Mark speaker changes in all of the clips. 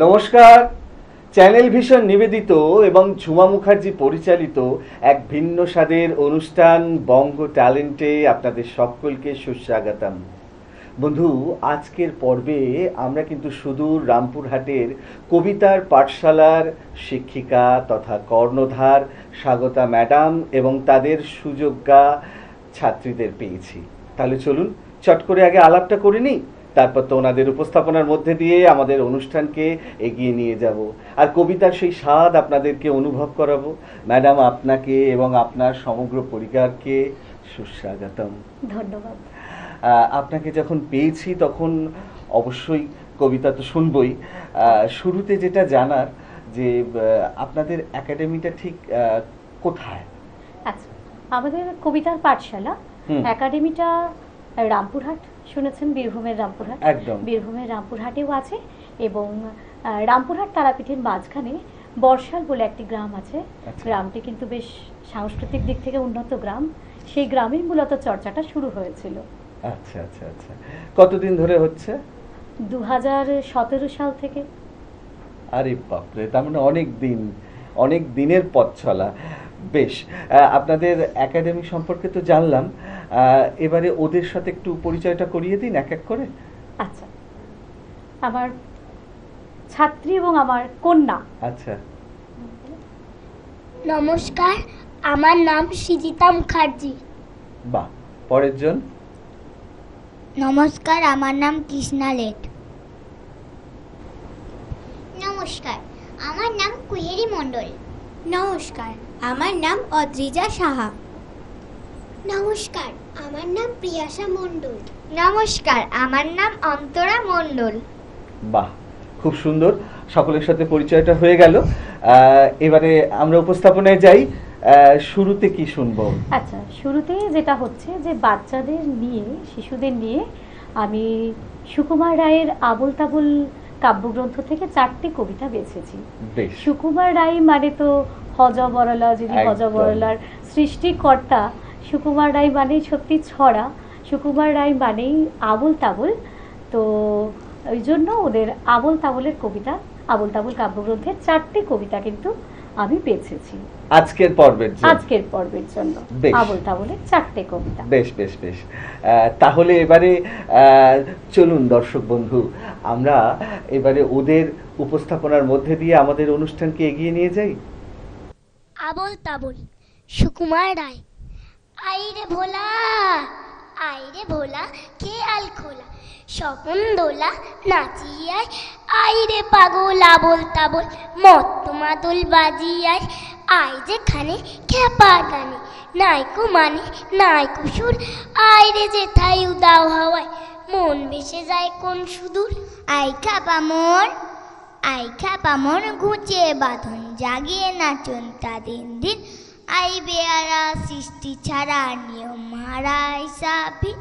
Speaker 1: নমস্কার। Channel vision নিবেদিত এবং ঝুমা মুখার্জি পরিচালিত এক ভিন্ন স্বাদের অনুষ্ঠান বঙ্গ ট্যালেন্টে আপনাদের সকলকে সুস্বাগতম। বন্ধু, আজকের পর্বে আমরা কিন্তু সুদূর রামপুরহাটের কবিতার পাঠশালার শিক্ষিকা তথা কর্ণধার স্বাগতা ম্যাডাম এবং তাদের সুযোগ্যা ছাত্রীদের পেয়েছি। তাহলে চলুন চট করে আগে আলাপটা করে নিই, তারপর তো ওনাদের উপস্থাপনার মধ্যে দিয়ে আমাদের অনুষ্ঠানকে এগিয়ে নিয়ে যাব আর কবিতার সেই স্বাদ আপনাদেরকে অনুভব করাবো। ম্যাডাম, আপনাকে এবং আপনার সমগ্র পরিবারকে সুস্বাগতম।
Speaker 2: ধন্যবাদ।
Speaker 1: আপনাকে যখন পেয়েছি তখন অবশ্যই কবিতা তো শুনবই। শুরুতে যেটা জানার যে আপনাদের একাডেমিটা ঠিক কোথায়?
Speaker 2: আচ্ছা, আমাদের কবিতার পাঠশালা একাডেমিটা রামপুরহাট, শুনেছেন বীরভূমের রামপুরহাট,
Speaker 1: একদম
Speaker 2: বীরভূমের রামপুরহাটেও আছে এবং রামপুরহাট তারাপীঠের মাঝখানে বর্ষাল বলে একটি গ্রাম আছে। গ্রামটি কিন্তু বেশ সাংস্কৃতিক দিক থেকে উন্নত গ্রাম, সেই গ্রামের মূলত চর্চাটা শুরু হয়েছিল।
Speaker 1: আচ্ছা আচ্ছা আচ্ছা, কতদিন ধরে হচ্ছে?
Speaker 2: 2017 সাল থেকে।
Speaker 1: আরে বাপরে, তার মানে অনেক দিনের পথ চলা। বেশ, আপনাদের একাডেমি সম্পর্কে তো জানলাম, এবারে ওদের সাথে একটু পরিচয়টা করিয়ে দিন এক এক করে।
Speaker 2: আচ্ছা, আমার ছাত্রী এবং আমার কন্যা।
Speaker 1: আচ্ছা,
Speaker 3: নমস্কার, আমার নাম সৃজিতা মুখার্জি।
Speaker 1: বাহ, পরের জন।
Speaker 3: নমস্কার, আমার নাম কৃষ্ণা লেট।
Speaker 4: নমস্কার, আমার নাম কুহেরি মণ্ডল।
Speaker 5: নমস্কার, আমার নাম অদ্রিজা সাহা।
Speaker 4: নমস্কার, আমার নাম প্রিয়াশা মণ্ডল। নমস্কার, আমার নাম অন্তরা মণ্ডল।
Speaker 1: বাহ, খুব সুন্দর, সকলের সাথে পরিচয়টা হয়ে গেল। এবারে আমরা উপস্থাপনায় যাই। শুরুতে কি শুনবো?
Speaker 2: আচ্ছা, শুরুতে যেটা হচ্ছে যে বাচ্চাদের নিয়ে, শিশুদের নিয়ে আমি সুকুমার রায়ের আবোল তাবোল কাব্যগ্রন্থ থেকে 4টি কবিতা বেছেছি। সুকুমার রায় মানে তো হজবরলা, যিনি হজবরলার সৃষ্টিকর্তা। সুকুমার রায় মানে সত্যি ছড়া, সুকুমার রায় মানেই আবোল তাবোল। তো ওই জন্য ওদের আবোল তাবোলের কবিতা, আবোল তাবোল কাব্যগ্রন্থের 4টি কবিতা কিন্তু আমি বেছেছি আজকের পর্বের জন্য। আবোল তাবোলের 4টে কবিতা।
Speaker 1: বেশ বেশ বেশ, তাহলে এবারে চলুন দর্শক বন্ধু, আমরা এবারে ওদের উপস্থাপনার মধ্যে দিয়ে আমাদের অনুষ্ঠানকে এগিয়ে নিয়ে যাই।
Speaker 3: আবোল তাবোল, সুকুমার রায়। আইরে ভোলা, আইরে ভোলা, খেয়াল খোলা, স্বপন দোলা, নাচিয়ায় আইরে পাগল আবোল তাবোল, মত্ত মাদল বাজিয়ায় আই যেখানে খেপা গানে, নাইকো মানে নাইকো সুর, আইরে যেথায় উদাও হাওয়ায় মন ভেসে যায় কোন সুদূর। আই খাপা মন, আই খাপা মন, ঘুচিয়ে বাঁধন জাগিয়ে নাচন তা দিন দিন, আই বেয়ারা সৃষ্টি ছাড়া নিয়ম হারা হিসাবিন,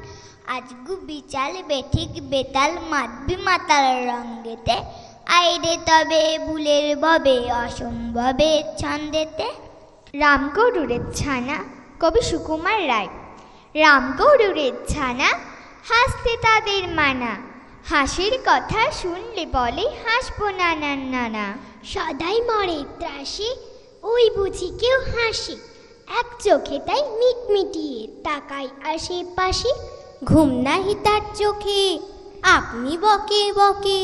Speaker 3: আজ গুবি চাল বেঠিক বেতাল মাতবি মাতাল রঙ্গেতে, আইরে তবে বুলের ববে অসম্ভবে ছন্দেতে।
Speaker 4: রামগরুরের ছানা, কবি সুকুমার রায়। রামগরুরের ছানা, হাসতে তাদের মানা, হাসির কথা শুনলে বলে হাসবো নানান নানা।
Speaker 3: সদাই মরে ত্রাসে, ওই বুঝি কেউ হাসি, এক চোখে তাই মিটমিটিয়ে তাকাই আশেপাশে,
Speaker 5: ঘুম নাহি তার চোখে, আপনি বকে বকে,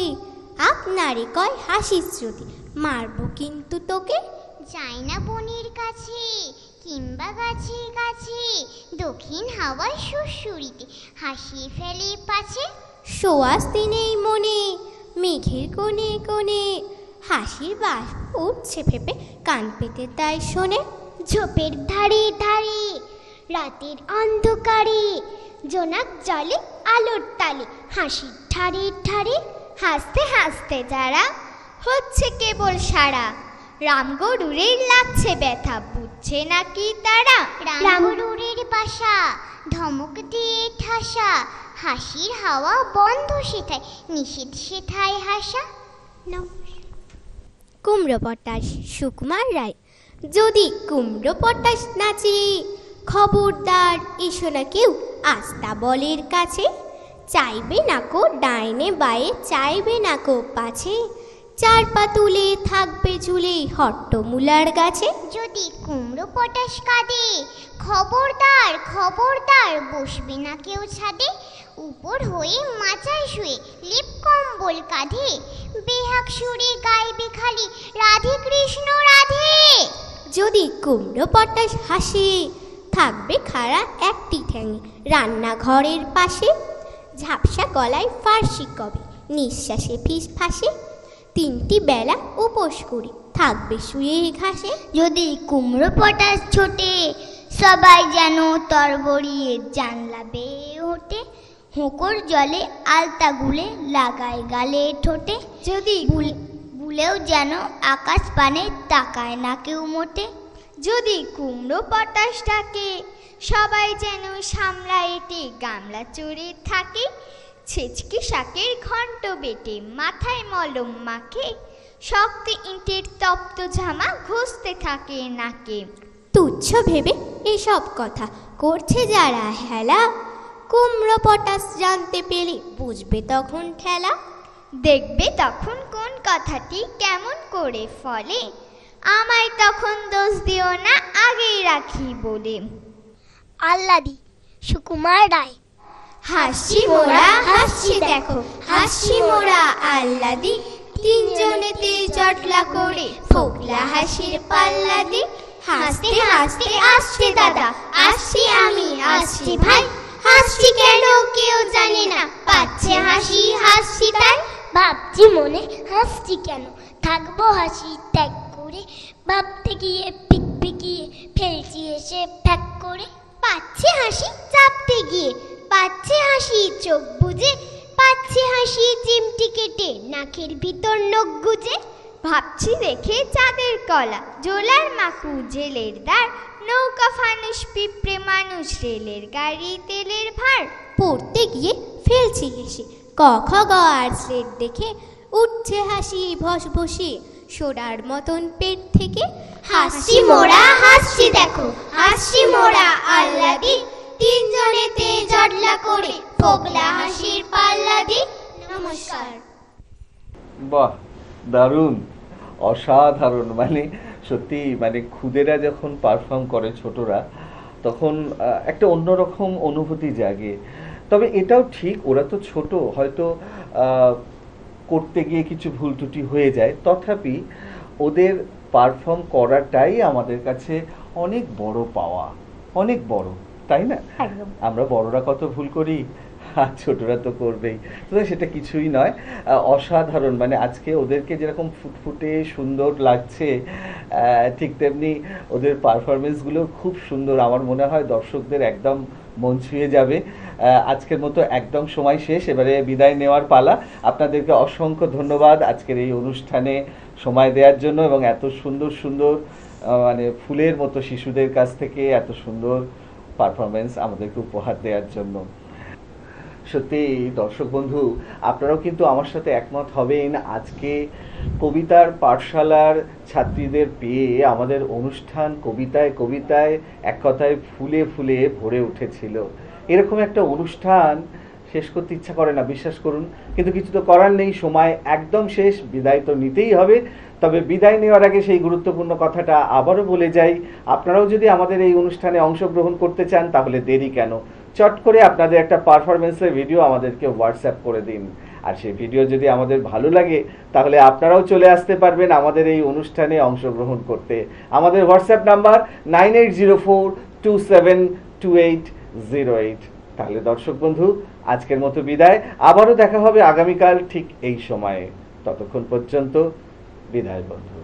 Speaker 5: আপনারে কয় হাসিস যদি, মারবো কিন্তু তোকে।
Speaker 4: যাই না বনের কাছে কিংবা গাছের কাছে, দক্ষিণ হাওয়ায় সুরসুরিতে হাসিয়ে ফেলে পাছে।
Speaker 5: সোয়াস্তি নেই মনে, মেঘের কোণে কোণে, হাসির বাষ্প উঠছে ফেপে, কান পেতে তাই শোনে।
Speaker 3: ঝোপের ধারে ধারে, রাতের অন্ধকারে, জোনাক জলে আলোর তালে, হাসির ঠারে ঠারে,
Speaker 4: হাসতে হাসতে যারা হচ্ছে কেবল সারা, রামগরুরের লাগছে ব্যথা বুঝছে নাকি তারা। রামগরুরের বাসা, ধমক দিয়ে ঠাসা, হাসির হাওয়া বন্ধ সেথায়, নিষেধ সেথায় হাসা।
Speaker 5: কুমড়ো পটাশ, সুকুমার রায়। যদি কুমড়ো পটাশ নাচে, খবরদার এসো না কেউ আস্তা বলের কাছে, চাইবে না কো ডাইনে বায়ে, চাইবে না কো পাছে, চার পা তুলে থাকবে ঝুলে হট্টমূলার গাছে।
Speaker 4: যদি কুমড়ো পটাশ কাঁদে, খবরদার খবরদার বসবে না কেউ ছাদে। উপর হয়ে মাচায় শুয়ে লেপ কম্বল কাঁধে, বেহাগ সুরে গাইবে খালি রাধে কৃষ্ণ রাধে।
Speaker 5: যদি কুমড়ো পটাশ হাসে, থাকবে খাড়া একটি ঠ্যাঙে রান্নাঘরের পাশে। ঝাপসা গলায় ফার্সি কবে, নিঃশ্বাসে ফিস ফাঁসে। তিনটি বেলা উপোস করে থাকবে শুয়ে ঘাসে।
Speaker 3: যদি কুমড়ো পটাশ ছোটে, সবাই যেন তরবরিয়ে জানলা বেয়ে ওঠে। হোঁকর জলে আলতা গুলে লাগায় গালে ঠোঁটে। যদি ভুলেও যেন আকাশ পানে তাকায় না কেউ মোটে। যদি কুমড়ো পটাশ ডাকে, সবাই যেন সামলায় এটে গামলা চড়ে থাকে। ছেচকি শাকের ঘন্ট বেটে মাথায় মলম মাখে, শক্ত ইটের তপ্ত ঝামা ঘষতে থাকে নাকে।
Speaker 5: তুচ্ছ ভেবে এসব কথা করছে যারা হেলা, কুমড়ো পটাশ জানতে পেলে বুঝবে তখন ঠেলা।
Speaker 3: দেখবে তখন কোন কথাটি কেমন করে ফলে, আমায় তখন দোষ দিও না আগেই রাখি বলে। আহ্লাদি, সুকুমার রায়।
Speaker 5: হাসি মোরা হাসি দেখো, হাসি মোরা আহ্লাদি। তিনজনেতে জটলা করে ফোকলা হাসির পাল্লা দি। হাসতে হাসতে আসছে দাদা, আসছি আমি আসছি ভাই। হাসছি কেন কেউ জানে না, পাচ্ছে হাসি হাসছি তাই।
Speaker 3: ভাবছি মনে হাসছি কেন, থাকবো হাসি ত্যাগ করে। ভাবতে গিয়ে পিক পিকিয়ে ফেলছি এসে ফ্যাক করে।
Speaker 4: পাচ্ছে হাসি চাপতে গিয়ে, পাচ্ছে হাসি চোখ বুজে, পাচ্ছে হাসি চিমটি কেটে নাকের ভিতর নখ গুজে।
Speaker 3: ভাবছি দেখে চাঁদের কলা, জোলার মাখু জেলের দ্বার। নৌকা ফানুস পিঁপড়ে মানুষ, রেলের গাড়ি তেলের ভার।
Speaker 5: পড়তে গিয়ে ফেলছি হেসে, ক খ গ আর স্লেট দেখে উঠছে হাসি ভস বসে সোনার মতন পেট থেকে।
Speaker 4: হাসি মোরা হাসি দেখো, হাসি মোরা আহ্লাদি। তিনজনেতে জটলা করে ফোকলা হাসির পাল্লা দি। নমস্কার।
Speaker 1: বাহ, দারুণ, অসাধারণ। মানে সত্যি, মানে খুদেরা যখন পারফর্ম করে ছোটরা, তখন একটা অন্যরকম অনুভূতি জাগে। তবে এটাও ঠিক, ওরা তো ছোট, হয়তো করতে গিয়ে কিছু ভুল ত্রুটি হয়ে যায়, তথাপি ওদের পারফর্ম করাটাই আমাদের কাছে অনেক বড় পাওয়া, অনেক বড়, তাই না?
Speaker 2: একদম।
Speaker 1: আমরা বড়রা কত ভুল করি, আর ছোটরা তো করবেই। তো সেটা কিছুই নয়, অসাধারণ। মানে আজকে ওদেরকে যেরকম ফুটফুটে সুন্দর লাগছে, ঠিক তেমনি ওদের পারফরমেন্সগুলো খুব সুন্দর। আমার মনে হয় দর্শকদের একদম মন ছুঁয়ে যাবে। আজকের মতো একদম সময় শেষ, এবারে বিদায় নেওয়ার পালা। আপনাদেরকে অসংখ্য ধন্যবাদ আজকের এই অনুষ্ঠানে সময় দেওয়ার জন্য, এবং এত সুন্দর সুন্দর মানে ফুলের মতো শিশুদের কাছ থেকে এত সুন্দর পারফরমেন্স আমাদেরকে উপহার দেওয়ার জন্য। সত্যি দর্শক বন্ধু, আপনারাও কিন্তু আমার সাথে একমত হবেন। আজকে কবিতার পাঠশালার ছাত্রীদের পেয়ে আমাদের অনুষ্ঠান কবিতায় কবিতায়, এক কথায় ফুলে ফুলে ভরে উঠেছিল। এরকম একটা অনুষ্ঠান শেষ করতে ইচ্ছা করে না, বিশ্বাস করুন, কিন্তু কিছু তো করার নেই, সময় একদম শেষ, বিদায় তো নিতেই হবে। তবে বিদায় নেওয়ার আগে সেই গুরুত্বপূর্ণ কথাটা আবারও বলে যাই, আপনারাও যদি আমাদের এই অনুষ্ঠানে অংশগ্রহণ করতে চান তাহলে দেরি কেন, চট করে আপনাদের একটা পারফরমেন্সের ভিডিও আমাদেরকে হোয়াটসঅ্যাপ করে দিন। আর সেই ভিডিও যদি আমাদের ভালো লাগে তাহলে আপনারাও চলে আসতে পারবেন আমাদের এই অনুষ্ঠানে অংশগ্রহণ করতে। আমাদের হোয়াটসঅ্যাপ নাম্বার 9804272808। তাহলে দর্শক বন্ধু, আজকের মতো বিদায়। আবারও দেখা হবে আগামীকাল ঠিক এই সময়ে। ততক্ষণ পর্যন্ত বিদায় বন্ধু।